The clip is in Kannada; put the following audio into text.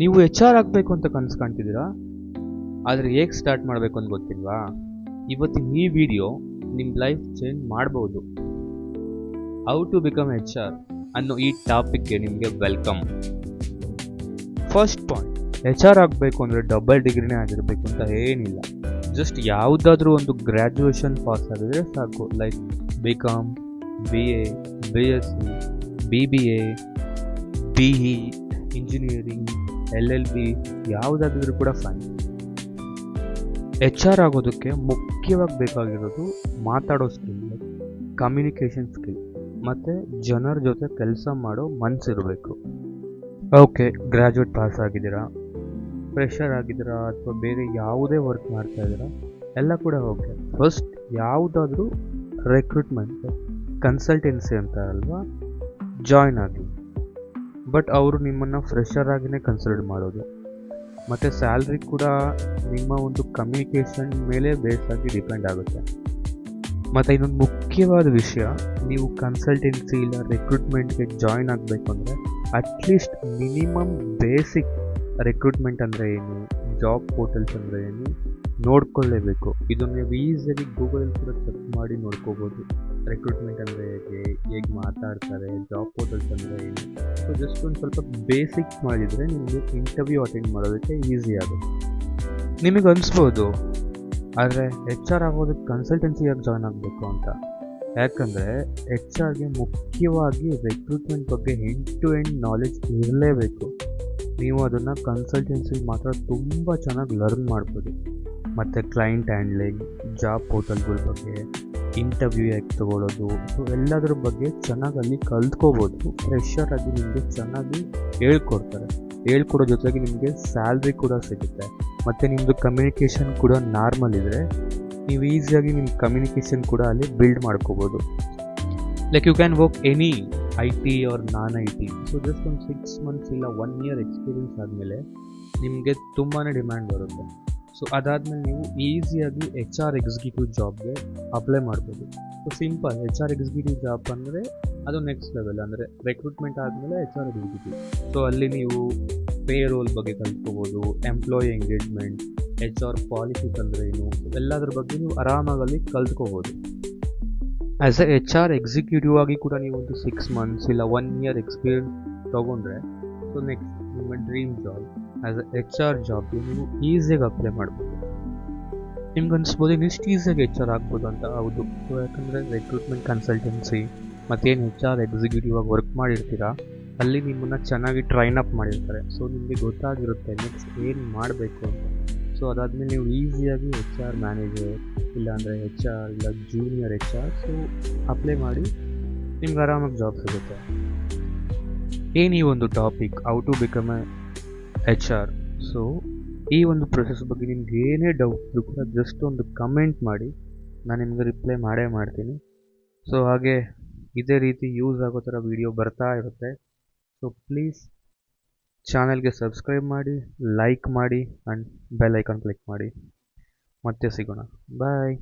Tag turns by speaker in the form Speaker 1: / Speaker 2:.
Speaker 1: ನೀವು ಎಚ್ ಆರ್ ಆಗಬೇಕು ಅಂತ ಕನಸು ಕಾಣ್ತಿದ್ದೀರಾ, ಆದರೆ ಹೇಗೆ ಸ್ಟಾರ್ಟ್ ಮಾಡಬೇಕು ಅಂತ ಗೊತ್ತಿಲ್ವಾ? ಇವತ್ತಿನ ಈ ವಿಡಿಯೋ ನಿಮ್ಮ ಲೈಫ್ ಚೇಂಜ್ ಮಾಡ್ಬೋದು. How to become H R ಅನ್ನೋ ಈ ಟಾಪಿಕ್ಗೆ ನಿಮಗೆ welcome. First point, H R ಆಗಬೇಕು ಅಂದರೆ ಡಬಲ್ ಡಿಗ್ರಿನೇ ಆಗಿರಬೇಕು ಅಂತ ಏನಿಲ್ಲ. ಜಸ್ಟ್ ಯಾವುದಾದ್ರೂ ಒಂದು ಗ್ರ್ಯಾಜುಯೇಷನ್ ಪಾಸ್ ಆಗಿದ್ರೆ ಸಾಕು. Like BCom, BA, BSc, BBA, BE, engineering, LLB ಯಾವುದಾದ್ರೂ ಕೂಡ ಫೈನ್. ಎಚ್ ಆರ್ ಆಗೋದಕ್ಕೆ ಮುಖ್ಯವಾಗಿ ಬೇಕಾಗಿರೋದು ಮಾತಾಡೋ ಸ್ಕಿಲ್, ಕಮ್ಯುನಿಕೇಷನ್ ಸ್ಕಿಲ್ ಮತ್ತು ಜನರ ಜೊತೆ ಕೆಲಸ ಮಾಡೋ ಮನಸ್ಸಿರಬೇಕು. ಓಕೆ, ಗ್ರ್ಯಾಜುಯೇಟ್ ಪಾಸ್ ಆಗಿದ್ದೀರಾ, ಫ್ರೆಷರ್ ಆಗಿದ್ದೀರಾ, ಅಥವಾ ಬೇರೆ ಯಾವುದೇ ವರ್ಕ್ ಮಾಡ್ತಾ ಇದ್ದೀರಾ, ಎಲ್ಲ ಕೂಡ ಓಕೆ. ಫಸ್ಟ್ ಯಾವುದಾದ್ರೂ ರೆಕ್ರೂಟ್ಮೆಂಟ್ ಕನ್ಸಲ್ಟೆನ್ಸಿ ಅಂತ ಅಲ್ವಾ, ಜಾಯ್ನ್ ಆಗಿ. ಬಟ್ ಅವರು ನಿಮ್ಮನ್ನು ಫ್ರೆಷರ್ ಆಗಿನೇ ಕನ್ಸಿಡರ್ ಮಾಡೋದು, ಮತ್ತು ಸ್ಯಾಲ್ರಿ ಕೂಡ ನಿಮ್ಮ ಒಂದು ಕಮ್ಯುನಿಕೇಷನ್ ಮೇಲೆ ಬೇಸಾಗಿ ಡಿಪೆಂಡ್ ಆಗುತ್ತೆ. ಮತ್ತು ಇನ್ನೊಂದು ಮುಖ್ಯವಾದ ವಿಷಯ, ನೀವು ಕನ್ಸಲ್ಟೆನ್ಸಿ ಇಲ್ಲ ರೆಕ್ರೂಟ್ಮೆಂಟ್ಗೆ ಜಾಯ್ನ್ ಆಗಬೇಕು ಅಂದರೆ ಅಟ್ಲೀಸ್ಟ್ ಮಿನಿಮಮ್ ಬೇಸಿಕ್ ರೆಕ್ರೂಟ್ಮೆಂಟ್ ಅಂದರೆ ಏನು, ಜಾಬ್ ಪೋರ್ಟಲ್ಸ್ ಅಂದರೆ ಏನು ನೋಡ್ಕೊಳ್ಳೇಬೇಕು. ಇದನ್ನು ನೀವು ಈಸಿಯಾಗಿ ಗೂಗಲಲ್ಲಿ ಕೂಡ ಚೆಕ್ ಮಾಡಿ ನೋಡ್ಕೋಬೋದು. ರೆಕ್ರೂಟ್ಮೆಂಟ್ ಅಂದರೆ ಹೇಗೆ ಮಾತಾಡ್ತಾರೆ, ಜಾಬ್ ಪೋರ್ಟಲ್ಸ್ ಅಂದರೆ ಏನು. ಸೊ ಜಸ್ಟ್ ಒಂದು ಸ್ವಲ್ಪ ಬೇಸಿಕ್ಸ್ ಮಾಡಿದರೆ ನಿಮಗೆ ಇಂಟರ್ವ್ಯೂ ಅಟೆಂಡ್ ಮಾಡೋದಕ್ಕೆ ಈಸಿ ಆಗುತ್ತೆ. ನಿಮಗೆ ಅನಿಸ್ಬೋದು, ಆದರೆ ಎಚ್ ಆರ್ ಆಗೋದಕ್ಕೆ ಕನ್ಸಲ್ಟೆನ್ಸಿಯಾಗಿ ಜಾಯ್ನ್ ಆಗಬೇಕು ಅಂತ. ಯಾಕಂದರೆ ಎಚ್ ಆರ್ಗೆ ಮುಖ್ಯವಾಗಿ ರೆಕ್ರೂಟ್ಮೆಂಟ್ ಬಗ್ಗೆ ಎಂಡ್ ಟು ಎಂಡ್ ನಾಲೆಜ್ ಇರಲೇಬೇಕು. ನೀವು ಅದನ್ನು ಕನ್ಸಲ್ಟೆನ್ಸಿ ಮಾತ್ರ ತುಂಬ ಚೆನ್ನಾಗಿ ಲರ್ನ್ ಮಾಡ್ಬೋದು. ಮತ್ತು ಕ್ಲೈಂಟ್ ಹ್ಯಾಂಡ್ಲಿಂಗ್, ಜಾಬ್ ಪೋರ್ಟಲ್ಗಳ ಬಗ್ಗೆ, ಇಂಟರ್ವ್ಯೂ ಹೇಗೆ ತೊಗೊಳ್ಳೋದು, ಸೊ ಎಲ್ಲದರ ಬಗ್ಗೆ ಚೆನ್ನಾಗಿ ಅಲ್ಲಿ ಕಲ್ತ್ಕೋಬೋದು. ಫ್ರೆಷರ್ ಆಗಿ ನಿಮಗೆ ಚೆನ್ನಾಗಿ ಹೇಳ್ಕೊಡ್ತಾರೆ. ಹೇಳ್ಕೊಡೋ ಜೊತೆಗೆ ನಿಮಗೆ ಸ್ಯಾಲ್ರಿ ಕೂಡ ಸಿಗುತ್ತೆ. ಮತ್ತು ನಿಮ್ಮದು ಕಮ್ಯುನಿಕೇಷನ್ ಕೂಡ ನಾರ್ಮಲ್ ಇದ್ದರೆ ನೀವು ಈಸಿಯಾಗಿ ನಿಮ್ಮ ಕಮ್ಯುನಿಕೇಷನ್ ಕೂಡ ಅಲ್ಲಿ ಬಿಲ್ಡ್ ಮಾಡ್ಕೋಬೋದು. Like you can work any IT or non IT. So just ಒಂದು 6 months ಇಲ್ಲ 1 year ಎಕ್ಸ್ಪೀರಿಯನ್ಸ್ ಆದಮೇಲೆ ನಿಮಗೆ ತುಂಬಾ ಡಿಮ್ಯಾಂಡ್ ಬರುತ್ತೆ. ಸೊ ಅದಾದಮೇಲೆ ನೀವು ಈಸಿಯಾಗಿ ಎಚ್ ಆರ್ ಎಕ್ಸಿಕ್ಯೂಟಿವ್ ಜಾಬ್ಗೆ ಅಪ್ಲೈ ಮಾಡ್ಬೋದು. So simple, H R executive job ಅಂದರೆ ಅದು ನೆಕ್ಸ್ಟ್ ಲೆವೆಲ್. ಅಂದರೆ ರೆಕ್ರೂಟ್ಮೆಂಟ್ ಆದಮೇಲೆ ಎಚ್ ಆರ್ ಎಕ್ಸಿಕ್ಯೂಟಿವ್. ಸೊ ಅಲ್ಲಿ ನೀವು ಪೇ ರೋಲ್ ಬಗ್ಗೆ ಕಲ್ತ್ಕೋಬೋದು, employee engagement, H R policies ಅಂದರೆ ಏನು, ಎಲ್ಲದ್ರ ಬಗ್ಗೆ ನೀವು ಆರಾಮಾಗಿ ಅಲ್ಲಿ ಕಲ್ತ್ಕೋಬೋದು. As a H R executive ಆಗಿ ಕೂಡ ನೀವು ಒಂದು 6 months ಇಲ್ಲ 1 year ಎಕ್ಸ್ಪೀರಿಯನ್ಸ್ ತೊಗೊಂಡ್ರೆ ಸೊ ನೆಕ್ಸ್ಟ್ ನಿಮ್ಮ dream job as a H R ಜಾಬ್ಗೆ ನೀವು ಈಸಿಯಾಗಿ ಅಪ್ಲೈ ಮಾಡ್ಬೋದು. ನಿಮ್ಗೆ ಅನಿಸ್ಬೋದು ಇಷ್ಟು ಈಸಿಯಾಗಿ ಎಚ್ ಆರ್ ಆಗ್ಬೋದು ಅಂತ. ಹೌದು, ಸೊ ಯಾಕಂದರೆ ರೆಕ್ರೂಟ್ಮೆಂಟ್ ಕನ್ಸಲ್ಟೆನ್ಸಿ ಮತ್ತೇನು ಎಚ್ ಆರ್ ಎಕ್ಸಿಕ್ಯೂಟಿವ್ ಆಗಿ ವರ್ಕ್ ಮಾಡಿರ್ತೀರಾ ಅಲ್ಲಿ ನಿಮ್ಮನ್ನು ಚೆನ್ನಾಗಿ ಟ್ರೈನ್ ಅಪ್ ಮಾಡಿರ್ತಾರೆ. ಸೊ ನಿಮಗೆ ಗೊತ್ತಾಗಿರುತ್ತೆ ನೆಕ್ಸ್ಟ್ ಏನು ಮಾಡಬೇಕು ಅಂತ. ಸೊ ಅದಾದಮೇಲೆ ನೀವು ಈಸಿಯಾಗಿ ಎಚ್ ಆರ್ ಮ್ಯಾನೇಜರ್ ಇಲ್ಲಾಂದರೆ ಎಚ್ ಆರ್ ಇಲ್ಲ junior H R so apply ಮಾಡಿ ನಿಮ್ಗೆ ಆರಾಮಾಗಿ ಜಾಬ್ ಸಿಗುತ್ತೆ. ಏನು ಈ ಒಂದು topic how to become a H R. So ಈ ಒಂದು ಪ್ರೊಸೆಸ್ ಬಗ್ಗೆ ನಿಮ್ಗೆ ಏನೇ ಡೌಟ್ ಇದ್ರೂ ಕೂಡ ಜಸ್ಟ್ ಒಂದು ಕಮೆಂಟ್ ಮಾಡಿ, ನಾನು ನಿಮಗೆ ರಿಪ್ಲೈ ಮಾಡೇ ಮಾಡ್ತೀನಿ. ಸೊ ಹಾಗೆ ಇದೇ ರೀತಿ ಯೂಸ್ ಆಗೋ ಥರ ವಿಡಿಯೋ ಬರ್ತಾ ಇರುತ್ತೆ. ಸೊ ಪ್ಲೀಸ್ ಚಾನಲ್ಗೆ ಸಬ್ಸ್ಕ್ರೈಬ್ ಮಾಡಿ, ಲೈಕ್ ಮಾಡಿ ಆ್ಯಂಡ್ ಬೆಲ್ ಐಕಾನ್ ಕ್ಲಿಕ್ ಮಾಡಿ. ಮತ್ತೆ ಸಿಗೋಣ. ಬಾಯ್.